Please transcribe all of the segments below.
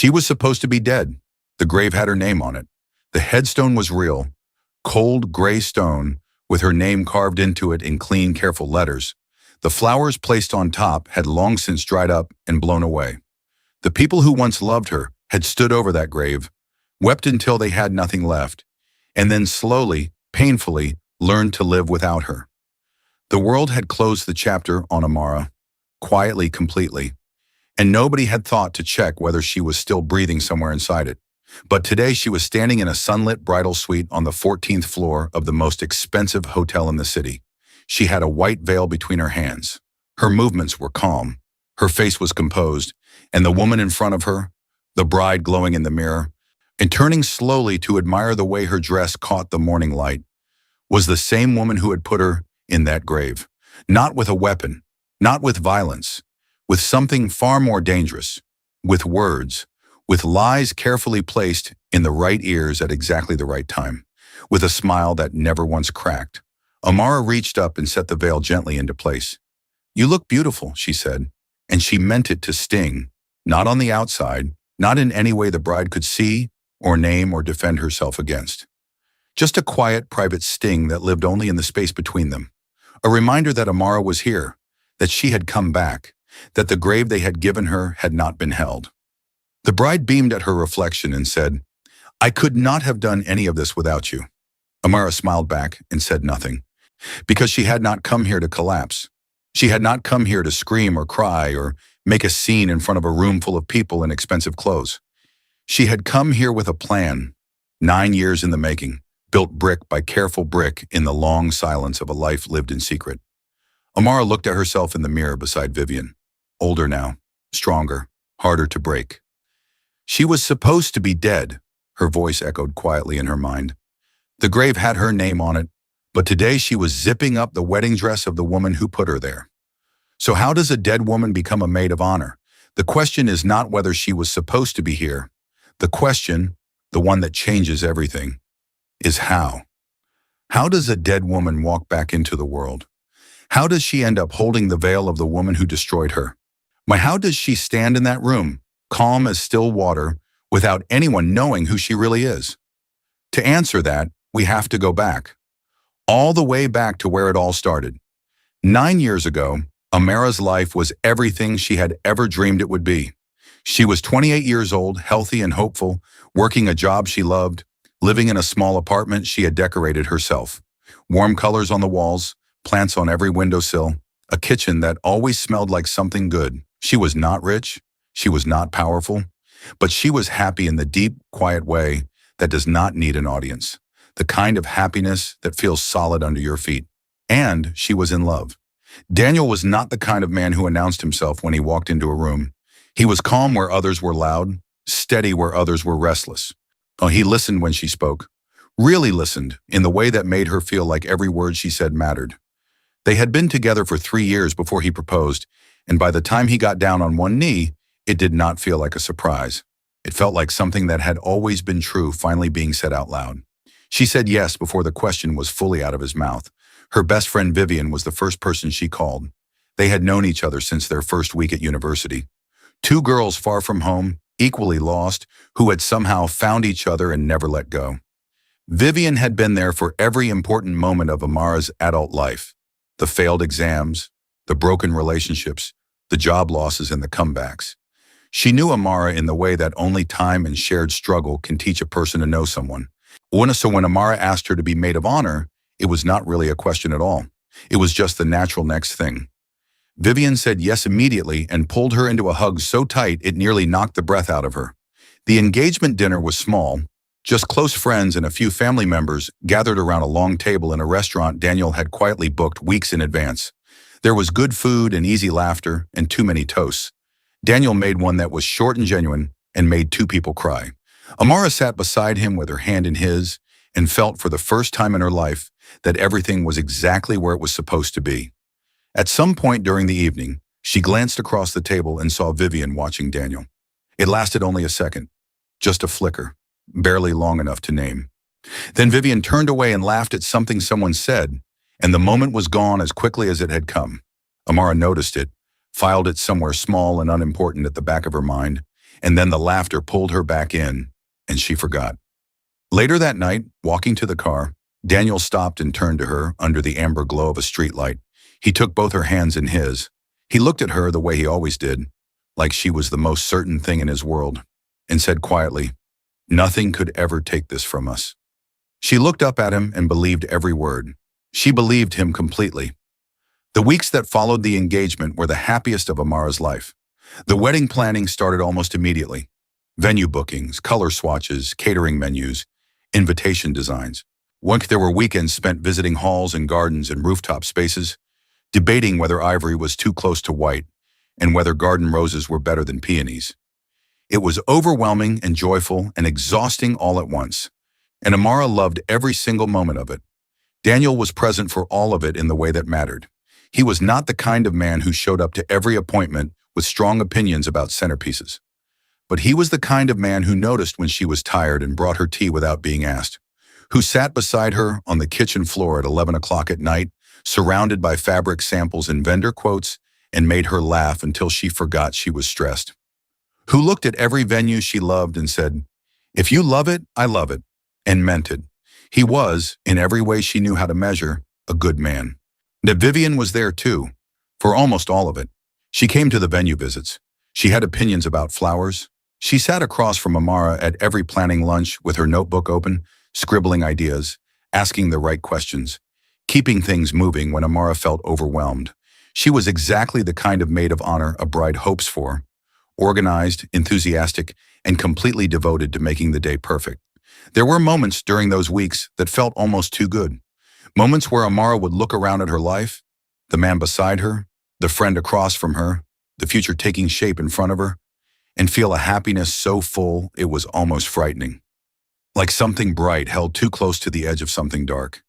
She was supposed to be dead. The grave had her name on it. The headstone was real, cold gray stone with her name carved into it in clean, careful letters. The flowers placed on top had long since dried up and blown away. The people who once loved her had stood over that grave, wept until they had nothing left, and then slowly, painfully, learned to live without her. The world had closed the chapter on Amara, quietly, completely, and nobody had thought to check whether she was still breathing somewhere inside it. But today she was standing in a sunlit bridal suite on the 14th floor of the most expensive hotel in the city. She had a white veil between her hands. Her movements were calm. Her face was composed, and the woman in front of her, the bride glowing in the mirror, and turning slowly to admire the way her dress caught the morning light, was the same woman who had put her in that grave. Not with a weapon, not with violence, with something far more dangerous, with words, with lies carefully placed in the right ears at exactly the right time, with a smile that never once cracked. Amara reached up and set the veil gently into place. "You look beautiful," she said, and she meant it to sting, not on the outside, not in any way the bride could see or name or defend herself against. Just a quiet, private sting that lived only in the space between them. A reminder that Amara was here, that she had come back, that the grave they had given her had not been held. The bride beamed at her reflection and said, "I could not have done any of this without you." Amara smiled back and said nothing, because she had not come here to collapse. She had not come here to scream or cry or make a scene in front of a room full of people in expensive clothes. She had come here with a plan, 9 years in the making, built brick by careful brick in the long silence of a life lived in secret. Amara looked at herself in the mirror beside Vivian, older now, stronger, harder to break. She was supposed to be dead, her voice echoed quietly in her mind. The grave had her name on it, but today she was zipping up the wedding dress of the woman who put her there. So how does a dead woman become a maid of honor? The question is not whether she was supposed to be here. The question, the one that changes everything, is how. How does a dead woman walk back into the world? How does she end up holding the veil of the woman who destroyed her? How does she stand in that room, calm as still water, without anyone knowing who she really is? To answer that, we have to go back. All the way back to where it all started. 9 years ago, Amara's life was everything she had ever dreamed it would be. She was 28 years old, healthy and hopeful, working a job she loved, living in a small apartment she had decorated herself. Warm colors on the walls, plants on every windowsill, a kitchen that always smelled like something good. She was not rich. She was not powerful, but she was happy in the deep, quiet way that does not need an audience, the kind of happiness that feels solid under your feet. And she was in love. Daniel was not the kind of man who announced himself when he walked into a room. He was calm where others were loud, steady where others were restless. He listened when she spoke, really listened in the way that made her feel like every word she said mattered. They had been together for 3 years before he proposed, and by the time he got down on one knee, it did not feel like a surprise. It felt like something that had always been true finally being said out loud. She said yes before the question was fully out of his mouth. Her best friend Vivian was the first person she called. They had known each other since their first week at university. 2 girls far from home, equally lost, who had somehow found each other and never let go. Vivian had been there for every important moment of Amara's adult life. The failed exams, the broken relationships, the job losses and the comebacks. She knew Amara in the way that only time and shared struggle can teach a person to know someone. So when Amara asked her to be maid of honor, it was not really a question at all. It was just the natural next thing. Vivian said yes immediately and pulled her into a hug so tight it nearly knocked the breath out of her. The engagement dinner was small, just close friends and a few family members gathered around a long table in a restaurant Daniel had quietly booked weeks in advance. There was good food and easy laughter and too many toasts. Daniel made one that was short and genuine and made 2 people cry. Amara sat beside him with her hand in his and felt for the first time in her life that everything was exactly where it was supposed to be. At some point during the evening, she glanced across the table and saw Vivian watching Daniel. It lasted only a second, just a flicker, barely long enough to name. Then Vivian turned away and laughed at something someone said, and the moment was gone as quickly as it had come. Amara noticed it, filed it somewhere small and unimportant at the back of her mind, and then the laughter pulled her back in, and she forgot. Later that night, walking to the car, Daniel stopped and turned to her under the amber glow of a streetlight. He took both her hands in his. He looked at her the way he always did, like she was the most certain thing in his world, and said quietly, "Nothing could ever take this from us." She looked up at him and believed every word. She believed him completely. The weeks that followed the engagement were the happiest of Amara's life. The wedding planning started almost immediately. Venue bookings, color swatches, catering menus, invitation designs. There were weekends spent visiting halls and gardens and rooftop spaces, debating whether ivory was too close to white and whether garden roses were better than peonies. It was overwhelming and joyful and exhausting all at once, and Amara loved every single moment of it. Daniel was present for all of it in the way that mattered. He was not the kind of man who showed up to every appointment with strong opinions about centerpieces. But he was the kind of man who noticed when she was tired and brought her tea without being asked, who sat beside her on the kitchen floor at 11 o'clock at night, surrounded by fabric samples and vendor quotes, and made her laugh until she forgot she was stressed. Who looked at every venue she loved and said, "If you love it, I love it," and meant it. He was, in every way she knew how to measure, a good man. Now Vivian was there too, for almost all of it. She came to the venue visits. She had opinions about flowers. She sat across from Amara at every planning lunch with her notebook open, scribbling ideas, asking the right questions, keeping things moving when Amara felt overwhelmed. She was exactly the kind of maid of honor a bride hopes for, organized, enthusiastic, and completely devoted to making the day perfect. There were moments during those weeks that felt almost too good. Moments where Amara would look around at her life, the man beside her, the friend across from her, the future taking shape in front of her, and feel a happiness so full it was almost frightening. Like something bright held too close to the edge of something dark.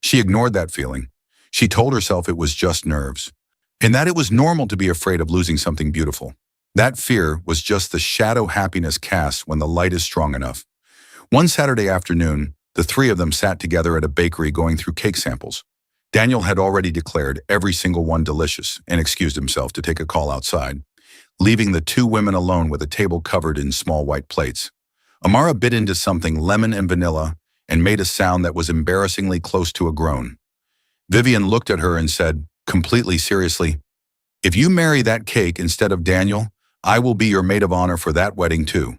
She ignored that feeling. She told herself it was just nerves, and that it was normal to be afraid of losing something beautiful. That fear was just the shadow happiness cast when the light is strong enough. One Saturday afternoon, the three of them sat together at a bakery going through cake samples. Daniel had already declared every single one delicious and excused himself to take a call outside, leaving the two women alone with a table covered in small white plates. Amara bit into something lemon and vanilla and made a sound that was embarrassingly close to a groan. Vivian looked at her and said, completely seriously, "If you marry that cake instead of Daniel, I will be your maid of honor for that wedding too."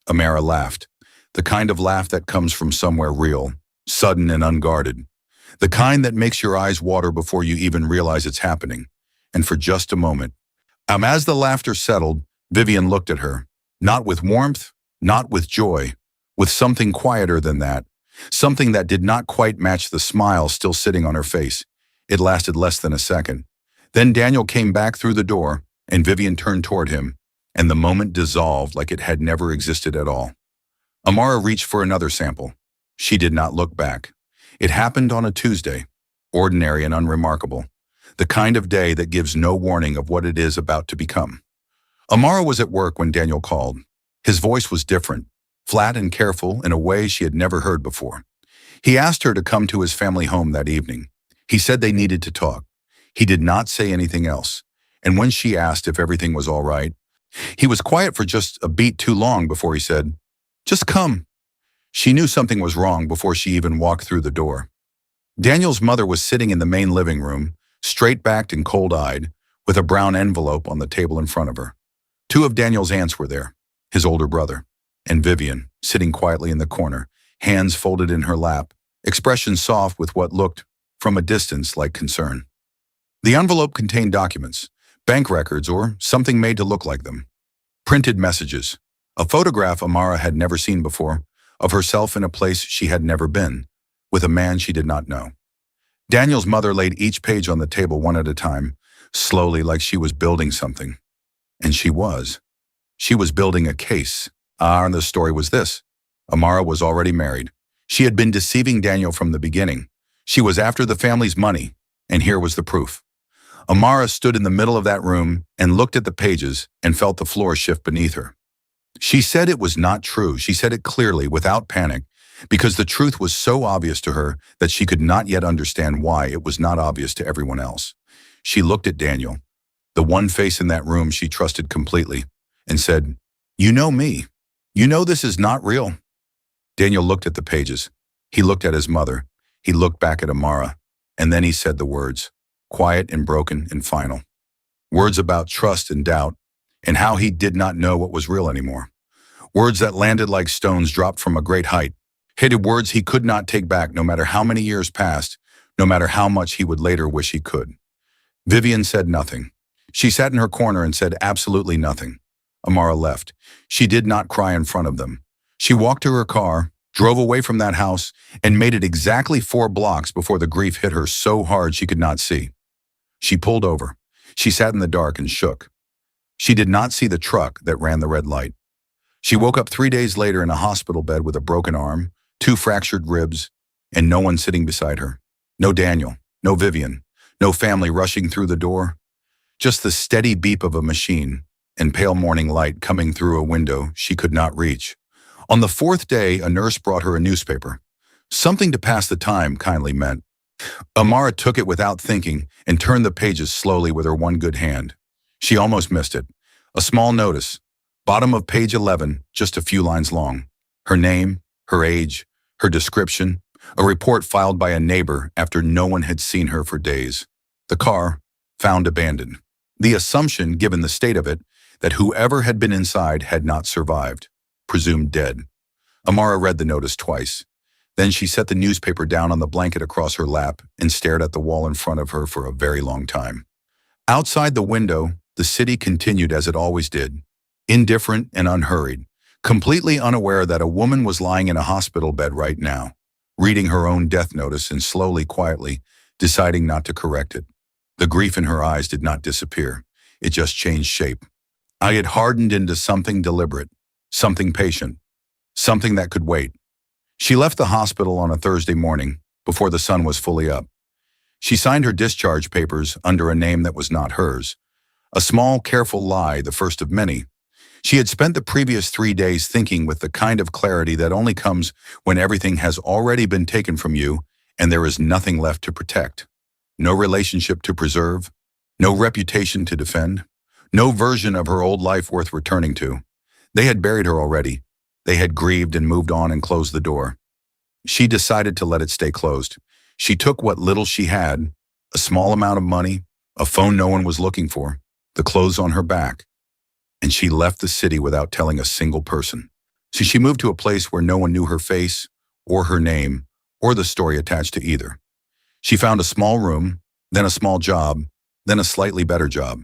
Amara laughed, the kind of laugh that comes from somewhere real, sudden and unguarded, the kind that makes your eyes water before you even realize it's happening. And for just a moment, as the laughter settled, Vivian looked at her, not with warmth, not with joy, with something quieter than that, something that did not quite match the smile still sitting on her face. It lasted less than a second. Then Daniel came back through the door, and Vivian turned toward him, and the moment dissolved like it had never existed at all. Amara reached for another sample. She did not look back. It happened on a Tuesday, ordinary and unremarkable, the kind of day that gives no warning of what it is about to become. Amara was at work when Daniel called. His voice was different, flat and careful in a way she had never heard before. He asked her to come to his family home that evening. He said they needed to talk. He did not say anything else, and when she asked if everything was all right, he was quiet for just a beat too long before he said, "Just come." She knew something was wrong before she even walked through the door. Daniel's mother was sitting in the main living room, straight-backed and cold-eyed, with a brown envelope on the table in front of her. Two of Daniel's aunts were there, his older brother, and Vivian, sitting quietly in the corner, hands folded in her lap, expression soft with what looked, from a distance, like concern. The envelope contained documents, bank records, or something made to look like them. Printed messages, a photograph Amara had never seen before, of herself in a place she had never been, with a man she did not know. Daniel's mother laid each page on the table one at a time, slowly, like she was building something. And she was. She was building a case. And the story was this. Amara was already married. She had been deceiving Daniel from the beginning. She was after the family's money, and here was the proof. Amara stood in the middle of that room and looked at the pages and felt the floor shift beneath her. She said it was not true. She said it clearly, without panic, because the truth was so obvious to her that she could not yet understand why it was not obvious to everyone else. She looked at Daniel, the one face in that room she trusted completely, and said, You know me. You know this is not real." Daniel looked at the pages. He looked at his mother. He looked back at Amara. And then he said the words, quiet and broken and final. Words about trust and doubt, and how he did not know what was real anymore. Words that landed like stones dropped from a great height. Hated words he could not take back no matter how many years passed, no matter how much he would later wish he could. Vivian said nothing. She sat in her corner and said absolutely nothing. Amara left. She did not cry in front of them. She walked to her car, drove away from that house, and made it exactly 4 blocks before the grief hit her so hard she could not see. She pulled over. She sat in the dark and shook. She did not see the truck that ran the red light. She woke up 3 days later in a hospital bed with a broken arm, 2 fractured ribs, and no one sitting beside her. No Daniel, no Vivian, no family rushing through the door. Just the steady beep of a machine and pale morning light coming through a window she could not reach. On the 4th day, a nurse brought her a newspaper. Something to pass the time, kindly meant. Amara took it without thinking and turned the pages slowly with her one good hand. She almost missed it. A small notice. Bottom of page 11, just a few lines long. Her name, her age, her description, a report filed by a neighbor after no one had seen her for days. The car, found abandoned. The assumption, given the state of it, that whoever had been inside had not survived, presumed dead. Amara read the notice twice. Then she set the newspaper down on the blanket across her lap and stared at the wall in front of her for a very long time. Outside the window, the city continued as it always did, indifferent and unhurried, completely unaware that a woman was lying in a hospital bed right now, reading her own death notice and slowly, quietly, deciding not to correct it. The grief in her eyes did not disappear. It just changed shape. I had hardened into something deliberate, something patient, something that could wait. She left the hospital on a Thursday morning, before the sun was fully up. She signed her discharge papers under a name that was not hers. A small, careful lie, the first of many. She had spent the previous 3 days thinking with the kind of clarity that only comes when everything has already been taken from you and there is nothing left to protect. No relationship to preserve, no reputation to defend, no version of her old life worth returning to. They had buried her already. They had grieved and moved on and closed the door. She decided to let it stay closed. She took what little she had, a small amount of money, a phone no one was looking for, the clothes on her back, and she left the city without telling a single person. So she moved to a place where no one knew her face, or her name, or the story attached to either. She found a small room, then a small job, then a slightly better job.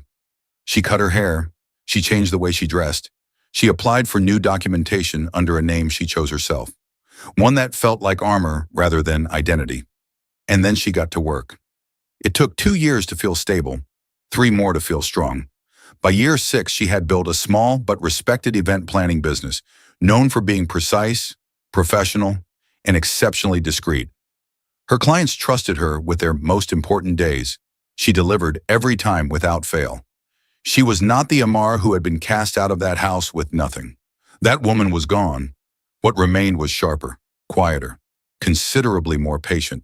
She cut her hair. She changed the way she dressed. She applied for new documentation under a name she chose herself, one that felt like armor rather than identity. And then she got to work. It took 2 years to feel stable, 3 more to feel strong. By year 6, she had built a small but respected event planning business, known for being precise, professional, and exceptionally discreet. Her clients trusted her with their most important days. She delivered every time without fail. She was not the Amara who had been cast out of that house with nothing. That woman was gone. What remained was sharper, quieter, considerably more patient.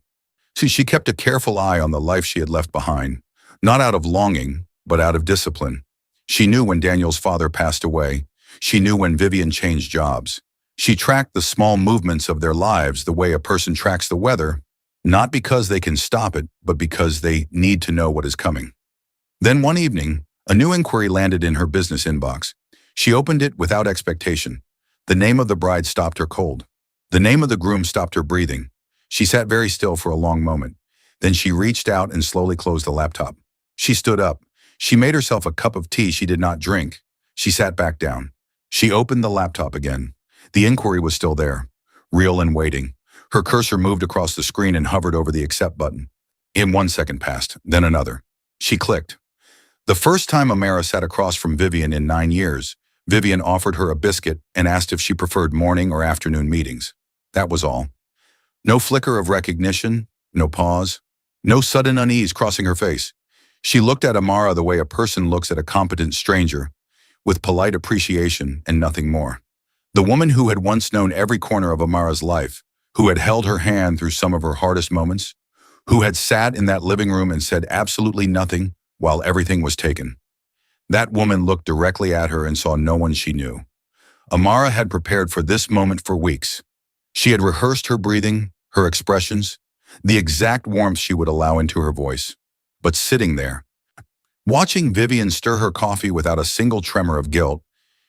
See, she kept a careful eye on the life she had left behind, not out of longing, but out of discipline. She knew when Daniel's father passed away. She knew when Vivian changed jobs. She tracked the small movements of their lives the way a person tracks the weather, not because they can stop it, but because they need to know what is coming. Then one evening, a new inquiry landed in her business inbox. She opened it without expectation. The name of the bride stopped her cold. The name of the groom stopped her breathing. She sat very still for a long moment. Then she reached out and slowly closed the laptop. She stood up. She made herself a cup of tea she did not drink. She sat back down. She opened the laptop again. The inquiry was still there, real and waiting. Her cursor moved across the screen and hovered over the accept button. In 1 second passed, then another. She clicked. The first time Amara sat across from Vivian in 9 years, Vivian offered her a biscuit and asked if she preferred morning or afternoon meetings. That was all. No flicker of recognition, no pause, no sudden unease crossing her face. She looked at Amara the way a person looks at a competent stranger, with polite appreciation and nothing more. The woman who had once known every corner of Amara's life, who had held her hand through some of her hardest moments, who had sat in that living room and said absolutely nothing while everything was taken. That woman looked directly at her and saw no one she knew. Amara had prepared for this moment for weeks. She had rehearsed her breathing, her expressions, the exact warmth she would allow into her voice. But sitting there, watching Vivian stir her coffee without a single tremor of guilt,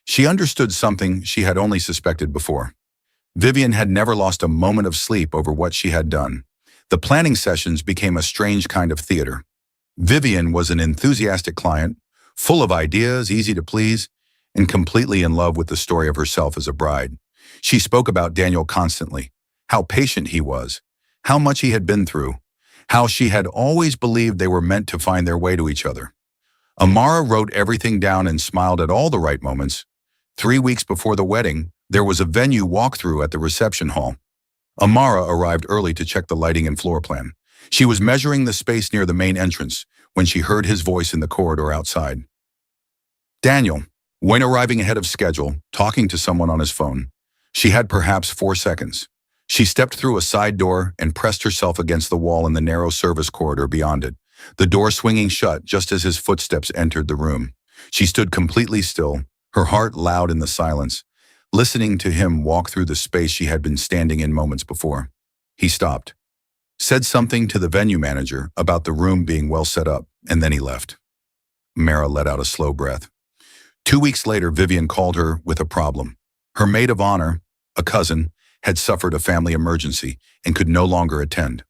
she understood something she had only suspected before. Vivian had never lost a moment of sleep over what she had done. The planning sessions became a strange kind of theater. Vivian was an enthusiastic client, full of ideas, easy to please, and completely in love with the story of herself as a bride. She spoke about Daniel constantly, how patient he was, how much he had been through, how she had always believed they were meant to find their way to each other. Amara wrote everything down and smiled at all the right moments. 3 weeks before the wedding, there was a venue walkthrough at the reception hall. Amara arrived early to check the lighting and floor plan. She was measuring the space near the main entrance when she heard his voice in the corridor outside. Daniel, when arriving ahead of schedule, talking to someone on his phone. She had perhaps 4 seconds. She stepped through a side door and pressed herself against the wall in the narrow service corridor beyond it, the door swinging shut just as his footsteps entered the room. She stood completely still, her heart loud in the silence, listening to him walk through the space she had been standing in moments before. He stopped, said something to the venue manager about the room being well set up, and then he left. Amara let out a slow breath. 2 weeks later, Vivian called her with a problem. Her maid of honor, a cousin, had suffered a family emergency and could no longer attend.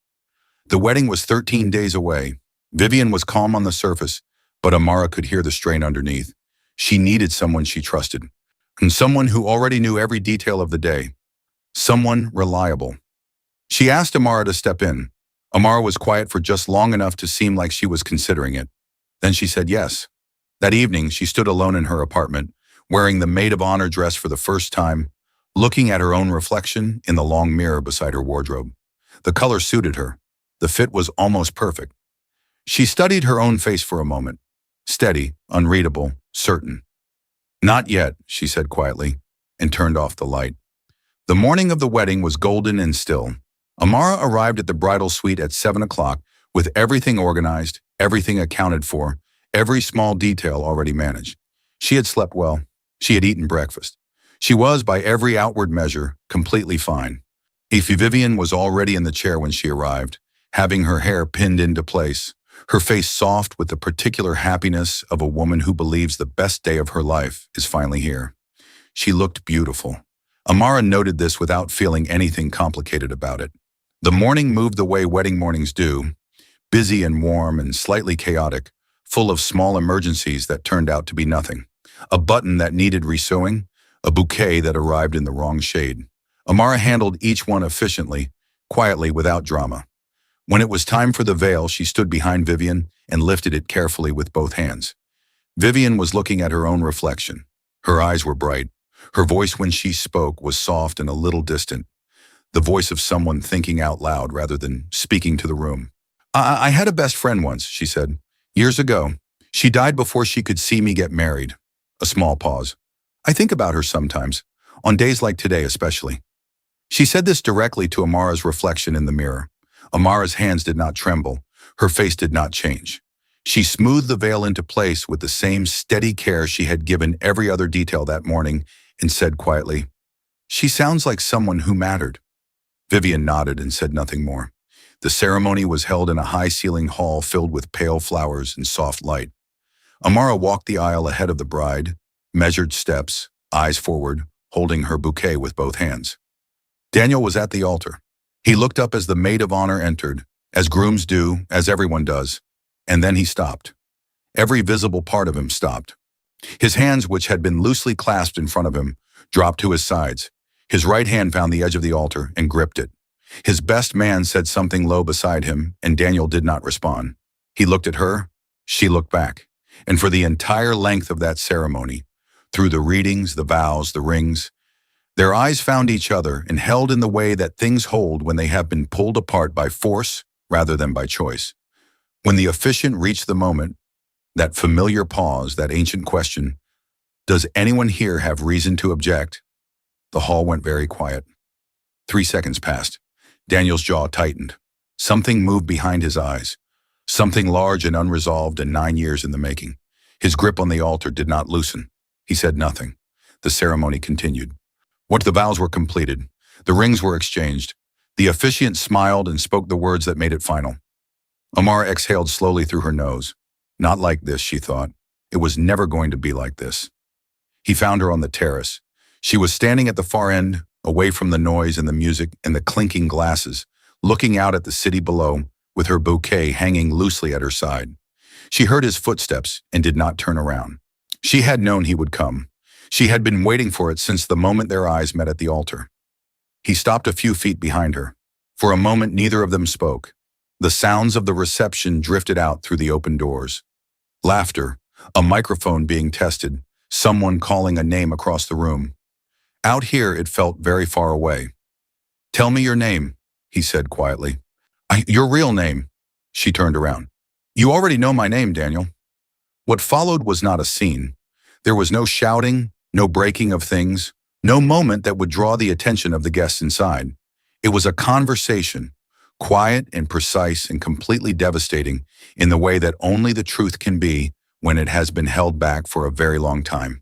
The wedding was 13 days away. Vivian was calm on the surface, but Amara could hear the strain underneath. She needed someone she trusted, and someone who already knew every detail of the day. Someone reliable. She asked Amara to step in. Amara was quiet for just long enough to seem like she was considering it. Then she said yes. That evening, she stood alone in her apartment, wearing the maid of honor dress for the first time, looking at her own reflection in the long mirror beside her wardrobe. The color suited her. The fit was almost perfect. She studied her own face for a moment. Steady, unreadable, certain. "Not yet," she said quietly, and turned off the light. The morning of the wedding was golden and still. Amara arrived at the bridal suite at 7 o'clock with everything organized, everything accounted for, every small detail already managed. She had slept well. She had eaten breakfast. She was, by every outward measure, completely fine. Vivian was already in the chair when she arrived, having her hair pinned into place, her face soft with the particular happiness of a woman who believes the best day of her life is finally here. She looked beautiful. Amara noted this without feeling anything complicated about it. The morning moved the way wedding mornings do, busy and warm and slightly chaotic, full of small emergencies that turned out to be nothing. A button that needed resewing, a bouquet that arrived in the wrong shade. Amara handled each one efficiently, quietly, without drama. When it was time for the veil, she stood behind Vivian and lifted it carefully with both hands. Vivian was looking at her own reflection. Her eyes were bright. Her voice when she spoke was soft and a little distant, the voice of someone thinking out loud rather than speaking to the room. I had a best friend once," she said. "Years ago. She died before she could see me get married." A small pause. "I think about her sometimes, on days like today especially." She said this directly to Amara's reflection in the mirror. Amara's hands did not tremble. Her face did not change. She smoothed the veil into place with the same steady care she had given every other detail that morning and said quietly, "She sounds like someone who mattered." Vivian nodded and said nothing more. The ceremony was held in a high-ceilinged hall filled with pale flowers and soft light. Amara walked the aisle ahead of the bride, measured steps, eyes forward, holding her bouquet with both hands. Daniel was at the altar. He looked up as the maid of honor entered, as grooms do, as everyone does, and then he stopped. Every visible part of him stopped. His hands, which had been loosely clasped in front of him, dropped to his sides. His right hand found the edge of the altar and gripped it. His best man said something low beside him, and Daniel did not respond. He looked at her, she looked back, and for the entire length of that ceremony, through the readings, the vows, the rings, their eyes found each other and held in the way that things hold when they have been pulled apart by force rather than by choice. When the officiant reached the moment, that familiar pause, that ancient question, "Does anyone here have reason to object?" The hall went very quiet. 3 seconds passed. Daniel's jaw tightened. Something moved behind his eyes, something large and unresolved and 9 years in the making. His grip on the altar did not loosen. He said nothing. The ceremony continued. Once the vows were completed, the rings were exchanged. The officiant smiled and spoke the words that made it final. Amara exhaled slowly through her nose. Not like this, she thought. It was never going to be like this. He found her on the terrace. She was standing at the far end, away from the noise and the music and the clinking glasses, looking out at the city below, with her bouquet hanging loosely at her side. She heard his footsteps and did not turn around. She had known he would come. She had been waiting for it since the moment their eyes met at the altar. He stopped a few feet behind her. For a moment, neither of them spoke. The sounds of the reception drifted out through the open doors. Laughter, a microphone being tested, someone calling a name across the room. Out here, it felt very far away. Tell me your name, he said quietly. Your real name. She turned around. You already know my name, Daniel. What followed was not a scene. There was no shouting, no breaking of things, no moment that would draw the attention of the guests inside. It was a conversation, quiet and precise and completely devastating in the way that only the truth can be when it has been held back for a very long time.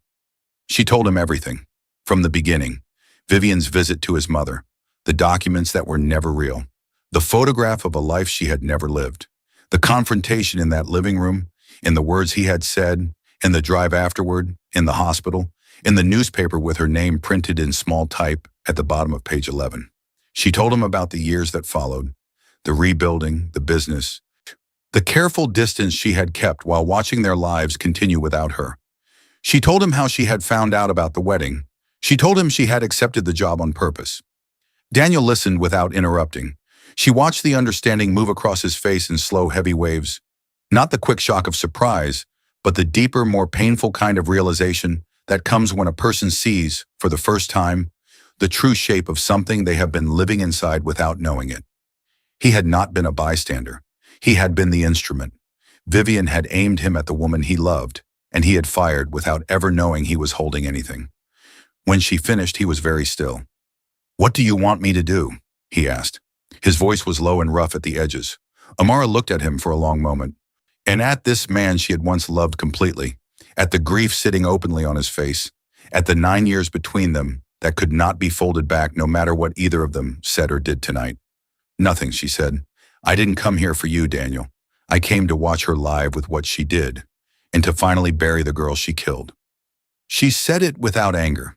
She told him everything, from the beginning, Vivian's visit to his mother, the documents that were never real, the photograph of a life she had never lived, the confrontation in that living room, in the words he had said, in the drive afterward, in the hospital, in the newspaper with her name printed in small type at the bottom of page 11. She told him about the years that followed, the rebuilding, the business, the careful distance she had kept while watching their lives continue without her. She told him how she had found out about the wedding. She told him she had accepted the job on purpose. Daniel listened without interrupting. She watched the understanding move across his face in slow, heavy waves. Not the quick shock of surprise, but the deeper, more painful kind of realization that comes when a person sees, for the first time, the true shape of something they have been living inside without knowing it. He had not been a bystander. He had been the instrument. Vivian had aimed him at the woman he loved, and he had fired without ever knowing he was holding anything. When she finished, he was very still. "What do you want me to do?" he asked. His voice was low and rough at the edges. Amara looked at him for a long moment, and at this man she had once loved completely, at the grief sitting openly on his face, at the 9 years between them that could not be folded back no matter what either of them said or did tonight. "Nothing," she said. "I didn't come here for you, Daniel. I came to watch her live with what she did, and to finally bury the girl she killed." She said it without anger.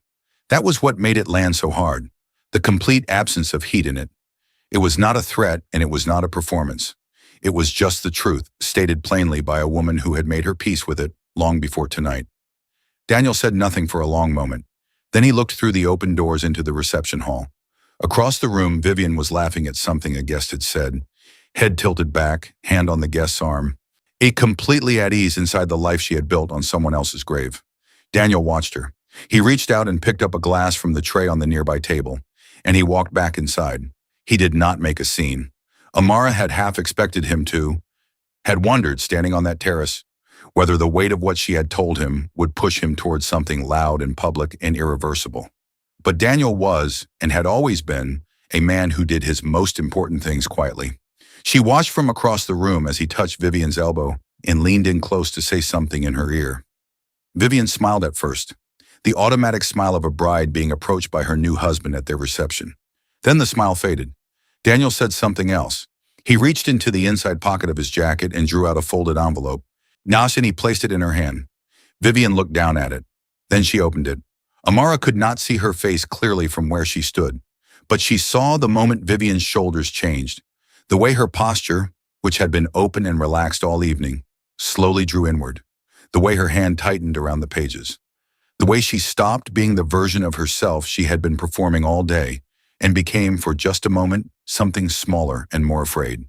That was what made it land so hard, the complete absence of heat in it. It was not a threat and it was not a performance. It was just the truth, stated plainly by a woman who had made her peace with it long before tonight. Daniel said nothing for a long moment. Then he looked through the open doors into the reception hall. Across the room, Vivian was laughing at something a guest had said, head tilted back, hand on the guest's arm, completely at ease inside the life she had built on someone else's grave. Daniel watched her. He reached out and picked up a glass from the tray on the nearby table, and he walked back inside. He did not make a scene. Amara had half expected him to, had wondered, standing on that terrace, whether the weight of what she had told him would push him towards something loud and public and irreversible. But Daniel was, and had always been, a man who did his most important things quietly. She watched from across the room as he touched Vivian's elbow and leaned in close to say something in her ear. Vivian smiled at first, the automatic smile of a bride being approached by her new husband at their reception. Then the smile faded. Daniel said something else. He reached into the inside pocket of his jacket and drew out a folded envelope. And he placed it in her hand. Vivian looked down at it. Then she opened it. Amara could not see her face clearly from where she stood, but she saw the moment Vivian's shoulders changed. The way her posture, which had been open and relaxed all evening, slowly drew inward. The way her hand tightened around the pages. The way she stopped being the version of herself she had been performing all day and became, for just a moment, something smaller and more afraid.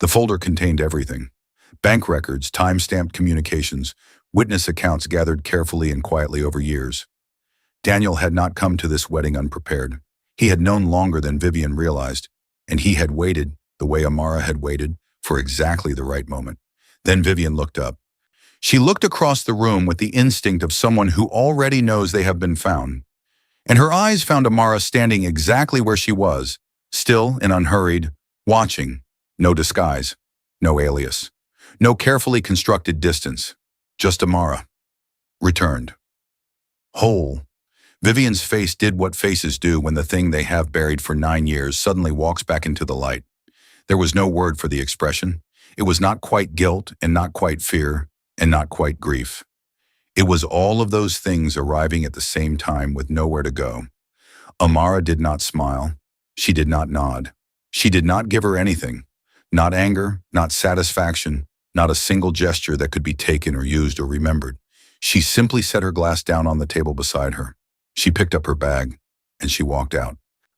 The folder contained everything. Bank records, time-stamped communications, witness accounts gathered carefully and quietly over years. Daniel had not come to this wedding unprepared. He had known longer than Vivian realized, and he had waited, the way Amara had waited, for exactly the right moment. Then Vivian looked up. She looked across the room with the instinct of someone who already knows they have been found. And her eyes found Amara standing exactly where she was, still and unhurried, watching. No disguise, no alias, no carefully constructed distance, just Amara. Returned. Whole. Vivian's face did what faces do when the thing they have buried for 9 years suddenly walks back into the light. There was no word for the expression. It was not quite guilt and not quite fear and not quite grief. It was all of those things arriving at the same time with nowhere to go. Amara did not smile. She did not nod. She did not give her anything. Not anger, not satisfaction, not a single gesture that could be taken or used or remembered. She simply set her glass down on the table beside her. She picked up her bag, and she walked out.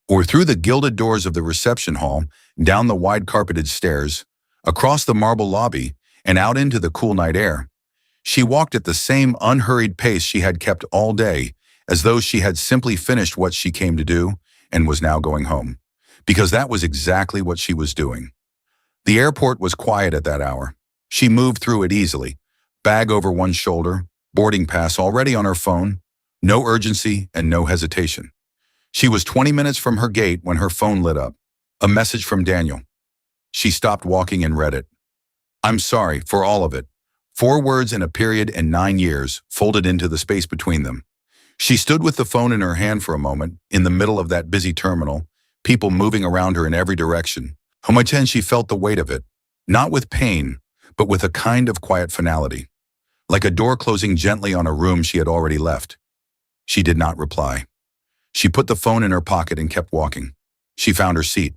Or through the gilded doors of the reception hall, down the wide carpeted stairs, across the marble lobby, and out into the cool night air. She walked at the same unhurried pace she had kept all day, as though she had simply finished what she came to do and was now going home. Because that was exactly what she was doing. The airport was quiet at that hour. She moved through it easily, bag over one shoulder, boarding pass already on her phone, no urgency and no hesitation. She was 20 minutes from her gate when her phone lit up. A message from Daniel. She stopped walking and read it. "I'm sorry for all of it." 4 words in a period and 9 years folded into the space between them. She stood with the phone in her hand for a moment, in the middle of that busy terminal, people moving around her in every direction. How much then she felt the weight of it, not with pain, but with a kind of quiet finality, like a door closing gently on a room she had already left. She did not reply. She put the phone in her pocket and kept walking. She found her seat.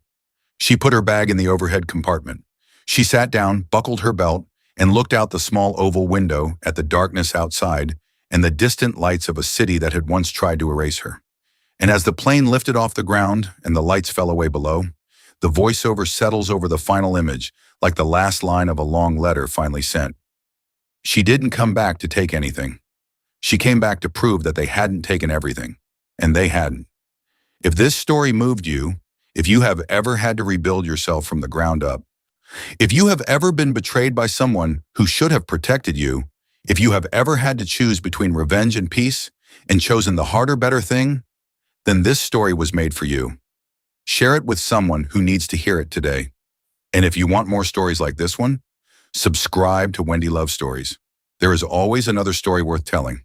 She put her bag in the overhead compartment. She sat down, buckled her belt, and looked out the small oval window at the darkness outside and the distant lights of a city that had once tried to erase her. And as the plane lifted off the ground and the lights fell away below, the voiceover settles over the final image, like the last line of a long letter finally sent. She didn't come back to take anything. She came back to prove that they hadn't taken everything, and they hadn't. If this story moved you, if you have ever had to rebuild yourself from the ground up, if you have ever been betrayed by someone who should have protected you, if you have ever had to choose between revenge and peace and chosen the harder, better thing, then this story was made for you. Share it with someone who needs to hear it today. And if you want more stories like this one, subscribe to Wendy Love Stories. There is always another story worth telling.